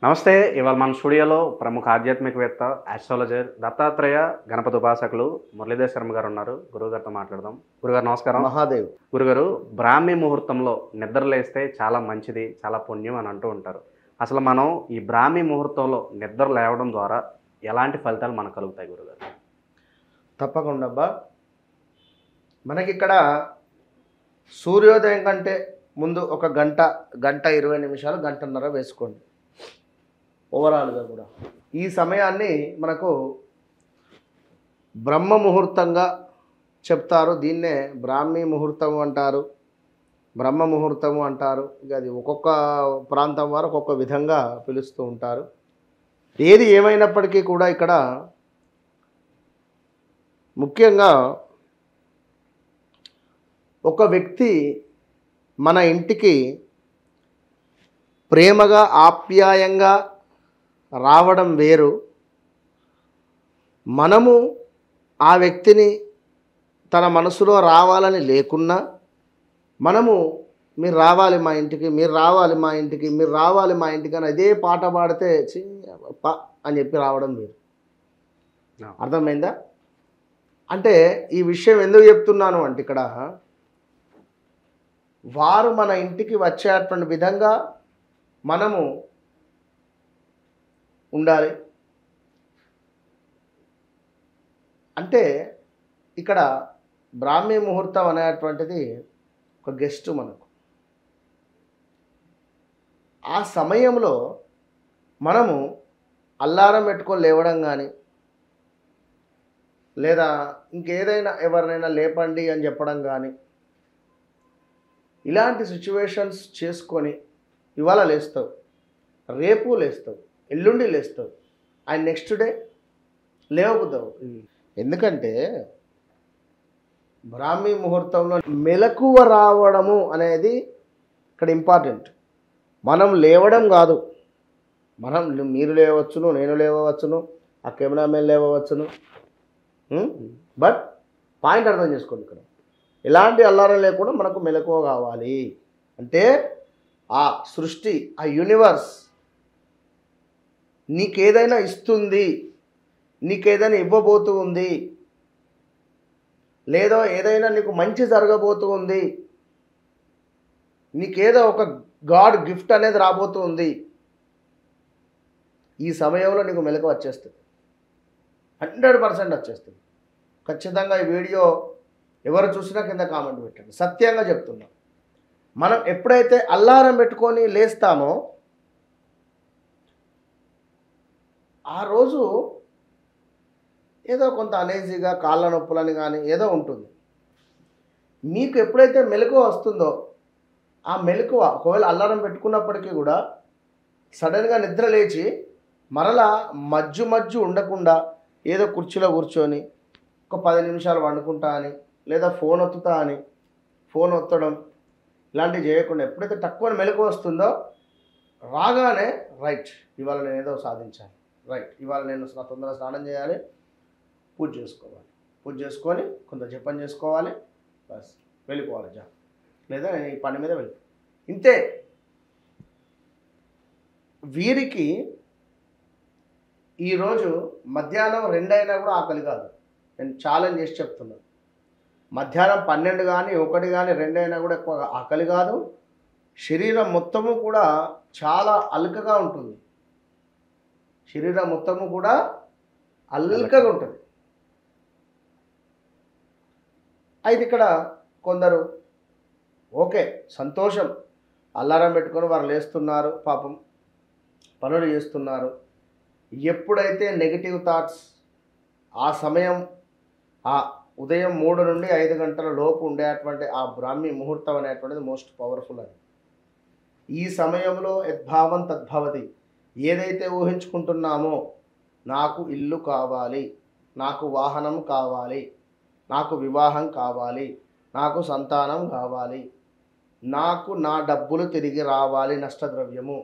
నమస్తే. ఇవాళ మన స్టూడియోలో ప్రముఖ ఆధ్యాత్మికవేత్త, ఆస్ట్రాలజర్, దత్తాత్రేయ గణపతి ఉపాసకులు మురళీధర్ శర్మ గారు ఉన్నారు. గురువుగారితో మాట్లాడదాం. గురుగారు నమస్కారం. మహాదేవ్. గురుగారు, బ్రాహ్మీ ముహూర్తంలో నిద్రలేస్తే చాలా మంచిది, చాలా పుణ్యం అని అంటూ ఉంటారు. అసలు మనం ఈ బ్రాహ్మీ ముహూర్తంలో నిద్ర లేవడం ద్వారా ఎలాంటి ఫలితాలు మనకు కలుగుతాయి గురుగారు? తప్పకుండా అబ్బా. మనకిక్కడ సూర్యోదయం కంటే ముందు ఒక గంట 20 నిమిషాలు, గంటన్నర వేసుకోండి ఓవరాల్గా కూడా. ఈ సమయాన్ని మనకు బ్రహ్మ ముహూర్తంగా చెప్తారు. దీన్నే బ్రాహ్మీ ముహూర్తం అంటారు, బ్రహ్మ ముహూర్తము అంటారు. ఇక అది ఒక్కొక్క ప్రాంతం వారు ఒక్కొక్క విధంగా పిలుస్తూ ఉంటారు. ఏది ఏమైనప్పటికీ కూడా ఇక్కడ ముఖ్యంగా ఒక వ్యక్తి మన ఇంటికి ప్రేమగా ఆప్యాయంగా రావడం వేరు, మనము ఆ వ్యక్తిని తన మనసులో రావాలని లేకున్నా మనము మీరు రావాలి మా ఇంటికి, మీరు రావాలి మా ఇంటికి, మీరు రావాలి మా ఇంటికి అని అదే పాట పాడితే అని చెప్పి రావడం వేరు. అర్థమైందా? అంటే ఈ విషయం ఎందుకు చెప్తున్నాను అంటే, ఇక్కడ వారు మన ఇంటికి వచ్చేటువంటి విధంగా మనము ఉండాలి. అంటే ఇక్కడ బ్రాహ్మీ ముహూర్తం అనేటువంటిది ఒక గెస్ట్ మనకు. ఆ సమయంలో మనము అల్లారం పెట్టుకొని లేవడం కానీ, లేదా ఇంకేదైనా ఎవరినైనా లేపండి అని చెప్పడం కానీ, ఇలాంటి సిచ్యువేషన్స్ చేసుకొని ఇవాళ లేస్తావు, రేపు లేస్తావు, ఎల్లుండి లేస్తావు, అండ్ నెక్స్ట్ డే లేవబుద్దావు. ఎందుకంటే బ్రాహ్మీ ముహూర్తంలో మెలకువ రావడము అనేది ఇక్కడ ఇంపార్టెంట్. మనం లేవడం కాదు, మీరు లేవచ్చును, నేను లేవవచ్చును, ఆ కెమెరామెన్ లేవవచ్చును. బట్ పాయింట్ అర్థం చేసుకోండి. ఇక్కడ ఎలాంటి అల్లారం లేకుండా మనకు మెలకువ కావాలి. అంటే ఆ సృష్టి, ఆ యూనివర్స్ నీకేదైనా ఇస్తుంది, నీకేదైనా ఇవ్వబోతూ ఉంది, లేదో ఏదైనా నీకు మంచి జరగబోతూ ఉంది, నీకేదో ఒక గాడ్ గిఫ్ట్ అనేది రాబోతూ ఉంది. ఈ సమయంలో నీకు మెలకువ వచ్చేస్తుంది, 100% వచ్చేస్తుంది. ఖచ్చితంగా ఈ వీడియో ఎవరు చూసినా కింద కామెంట్ పెట్టండి. సత్యంగా చెప్తున్నా, మనం ఎప్పుడైతే అల్లారం పెట్టుకొని లేస్తామో ఆ రోజు ఏదో కొంత అనేజీగా, కాళ్ళ నొప్పులని కానీ ఏదో ఉంటుంది. మీకు ఎప్పుడైతే మెలకువ వస్తుందో ఆ మెలకువ, ఒకవేళ అల్లారం పెట్టుకున్నప్పటికీ కూడా సడన్గా నిద్ర లేచి మరలా మధ్య ఉండకుండా ఏదో కుర్చీలో కూర్చొని ఒక 10 నిమిషాలు వండుకుంటా అని, లేదా ఫోన్ ఒత్తుతా అని ఫోన్ ఒత్తడం ఇలాంటివి చేయకుండా ఎప్పుడైతే తక్కువ మెలకువ వస్తుందో రాగానే రైట్ ఇవాళ నేను ఏదో సాధించాలి, రైట్ ఇవాళ నేను తొందరగా స్నానం చేయాలి, పూజ చేసుకోవాలి, పూజ చేసుకొని కొంత జపం చేసుకోవాలి, బస్ వెళ్ళిపోవాలి జాబ్, లేదా నేను ఈ పని మీద వెళ్ళి ఇంతే. వీరికి ఈరోజు మధ్యాహ్నం 2 అయినా కూడా ఆకలి కాదు. నేను ఛాలెంజ్ చేసి చెప్తున్నాను. మధ్యాహ్నం 12 కానీ 1 కానీ 2 అయినా కూడా ఎక్కువ ఆకలి కాదు. శరీరం మొత్తము కూడా చాలా అల్కగా ఉంటుంది. శరీరం మొత్తము కూడా అల్కగా ఉంటుంది. అయితే ఇక్కడ కొందరు ఓకే సంతోషం, అల్లారం పెట్టుకొని వారు లేస్తున్నారు, పాపం పనులు చేస్తున్నారు. ఎప్పుడైతే నెగిటివ్ థాట్స్ ఆ సమయం, ఆ ఉదయం 3 నుండి 5 గంటల లోపు ఉండేటువంటి ఆ బ్రాహ్మీ ముహూర్తం అనేటువంటిది మోస్ట్ పవర్ఫుల్. అది ఈ సమయంలో యద్భావం తద్భవతి. ఏదైతే ఊహించుకుంటున్నామో, నాకు ఇల్లు కావాలి, నాకు వాహనం కావాలి, నాకు వివాహం కావాలి, నాకు సంతానం కావాలి, నాకు నా డబ్బులు తిరిగి రావాలి, నష్టద్రవ్యము,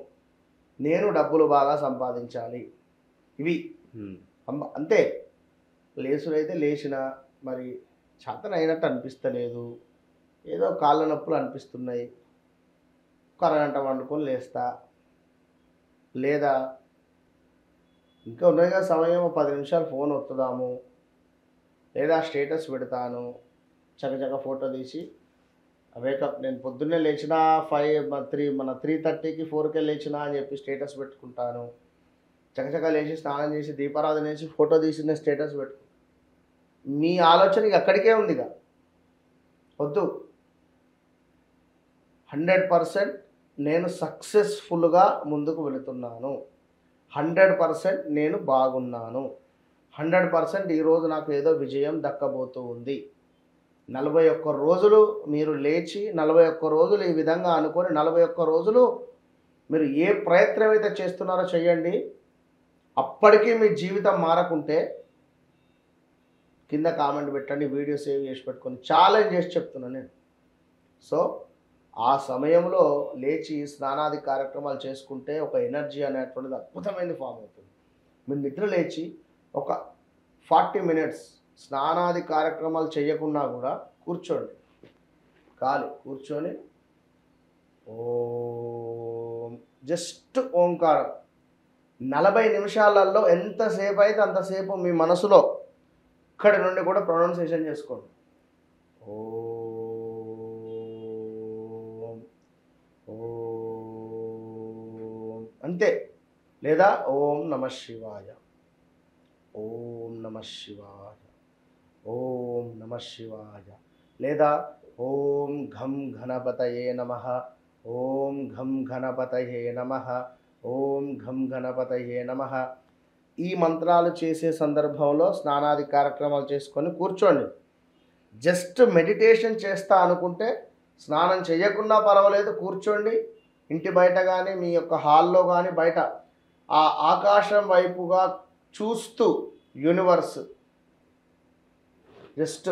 నేను డబ్బులు బాగా సంపాదించాలి, ఇవి అంతే. లేచుడైతే లేచిన, మరి చేతన అయినట్టు అనిపిస్తలేదు, ఏదో కాళ్ళ నొప్పులు అనిపిస్తున్నాయి, ఒక అరగంట వండుకొని లేస్తా, లేదా ఇంకా ఉన్నాయి కదా సమయం, 10 నిమిషాలు ఫోన్ ఒత్తుదాము, లేదా స్టేటస్ పెడతాను, చకచక ఫోటో తీసి వేకప్ నేను పొద్దున్నే లేచిన 3:30కి 4కే లేచిన అని చెప్పి స్టేటస్ పెట్టుకుంటాను. చకచక లేచి స్నానం చేసి దీపారాధన చేసి ఫోటో తీసి నేను స్టేటస్ పెట్టు. మీ ఆలోచన ఇక అక్కడికే ఉంది. ఇక వద్దు. 100% నేను సక్సెస్ఫుల్గా ముందుకు వెళుతున్నాను, 100% నేను బాగున్నాను, 100% ఈరోజు నాకు ఏదో విజయం దక్కబోతూ ఉంది. 41 రోజులు మీరు లేచి 41 రోజులు ఈ విధంగా అనుకొని 41 రోజులు మీరు ఏ ప్రయత్నం అయితే చేస్తున్నారో చేయండి. అప్పటికీ మీ జీవితం మారకుంటే కింద కామెంట్ పెట్టండి, వీడియో సేవ్ చేసి పెట్టుకొని ఛాలెంజ్ చేసి చెప్తున్నాను నేను. సో ఆ సమయంలో లేచి స్నానాది కార్యక్రమాలు చేసుకుంటే ఒక ఎనర్జీ అనేటువంటిది అద్భుతమైనది ఫామ్ అవుతుంది. మీరు నిద్ర లేచి ఒక 40 మినిట్స్ స్నానాది కార్యక్రమాలు చేయకున్నా కూడా కూర్చోండి, కూర్చొని ఓం, జస్ట్ ఓంకారం 40 నిమిషాలలో ఎంతసేపు అయితే అంతసేపు మీ మనసులో ఇక్కడి నుండి కూడా ప్రొనౌన్సియేషన్ చేసుకోండి. ఓం ఓం అంతే. లేదా ఓం నమః శివాయ, ఓం నమః శివాయ, ఓం నమః శివాయ, లేదా ఓం ఘం గణపతయే నమః, ఓం ఘం గణపతయే నమః, ఓం ఘం గణపతయే నమః. ఈ మంత్రాలు చేసే సందర్భంలో స్నానాది కార్యక్రమాలు చేసుకొని కూర్చోండి. జస్ట్ మెడిటేషన్ చేస్తా అనుకుంటే స్నానం చేయకున్నా పర్వాలేదు, కూర్చోండి. ఇంటి బయట కానీ మీ యొక్క హాల్లో కానీ బయట ఆ ఆకాశం వైపుగా చూస్తూ యూనివర్స్ జస్ట్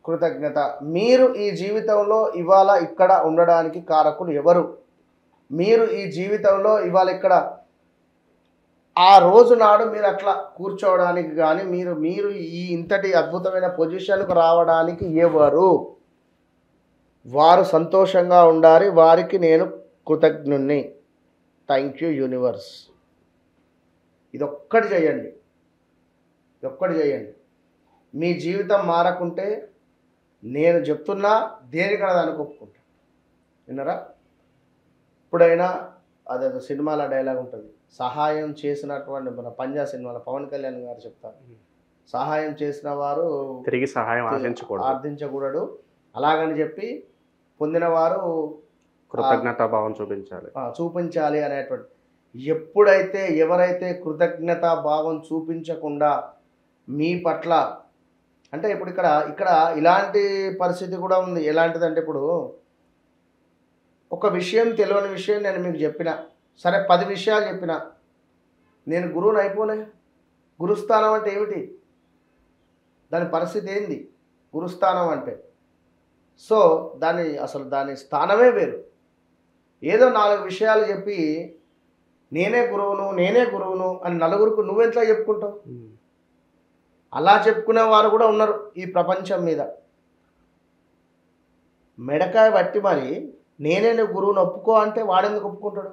కృతజ్ఞత. మీరు ఈ జీవితంలో ఇవాళ ఇక్కడ ఉండడానికి కారకులు ఎవరు? మీరు ఈ జీవితంలో ఇవాళ ఇక్కడ ఆ రోజు నాడు మీరు అట్లా కూర్చోవడానికి కానీ మీరు ఈ ఇంతటి అద్భుతమైన పొజిషన్కు రావడానికి ఎవరు? వారు సంతోషంగా ఉండాలి, వారికి నేను కృతజ్ఞుణ్ణి. Thank you universe. ఇదొక్కటి చేయండి, మీ జీవితం మారకుంటే నేను చెప్తున్నా దేనికన్నా దానికి ఒప్పుకుంటా. విన్నారా? ఇప్పుడైనా అదేదో సినిమాల డైలాగ్ ఉంటుంది, సహాయం చేసినటువంటి మన పంజా సినిమాలో పవన్ కళ్యాణ్ గారు చెప్తారు, సహాయం చేసిన వారు తిరిగి సహాయం ఆర్థించకూడదు, అలాగని చెప్పి పొందిన వారు కృతజ్ఞతాభావం చూపించాలి అనేటువంటి. ఎప్పుడైతే ఎవరైతే కృతజ్ఞతా భావం చూపించకుండా మీ పట్ల, అంటే ఇప్పుడు ఇక్కడ ఇలాంటి పరిస్థితి కూడా ఉంది. ఎలాంటిదంటే ఇప్పుడు ఒక విషయం, తెలియని విషయం నేను మీకు చెప్పిన, సరే 10 విషయాలు చెప్పిన, నేను గురువుని అయిపోలే. గురుస్థానం అంటే ఏమిటి? దాని పరిస్థితి ఏంది గురుస్థానం అంటే? సో దాని స్థానమే వేరు. ఏదో 4 విషయాలు చెప్పి నేనే గురువును అని నలుగురికి నువ్వెంతలా చెప్పుకుంటావు? అలా చెప్పుకునే వారు కూడా ఉన్నారు ఈ ప్రపంచం మీద. మెడకాయ పట్టి మరి నేనే నువ్వు గురువుని ఒప్పుకో అంటే వాడెందుకు ఒప్పుకుంటాడు?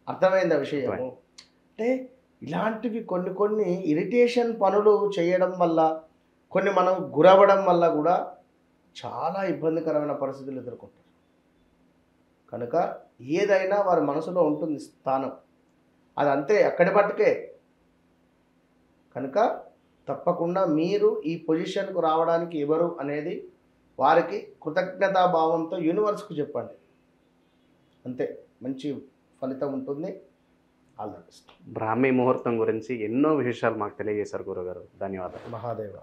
అర్థమైంది ఆ విషయము. అంటే ఇలాంటివి కొన్ని ఇరిటేషన్ పనులు చేయడం వల్ల, కొన్ని మనం గురవ్వడం వల్ల కూడా చాలా ఇబ్బందికరమైన పరిస్థితులు ఎదుర్కొంటారు. కనుక ఏదైనా వారి మనసులో ఉంటుంది స్థానం, అది అంతే, అక్కడి పట్టుకే. కనుక తప్పకుండా మీరు ఈ పొజిషన్కు రావడానికి ఎవరు అనేది వారికి కృతజ్ఞతాభావంతో యూనివర్స్కు చెప్పండి. అంతే, మంచి ఫలితం ఉంటుంది. All the best. బ్రాహ్మీ ముహూర్తం గురించి ఎన్నో విశేషాలు మాకు తెలియజేశారు గురుగారు. ధన్యవాదాలు. మహాదేవ.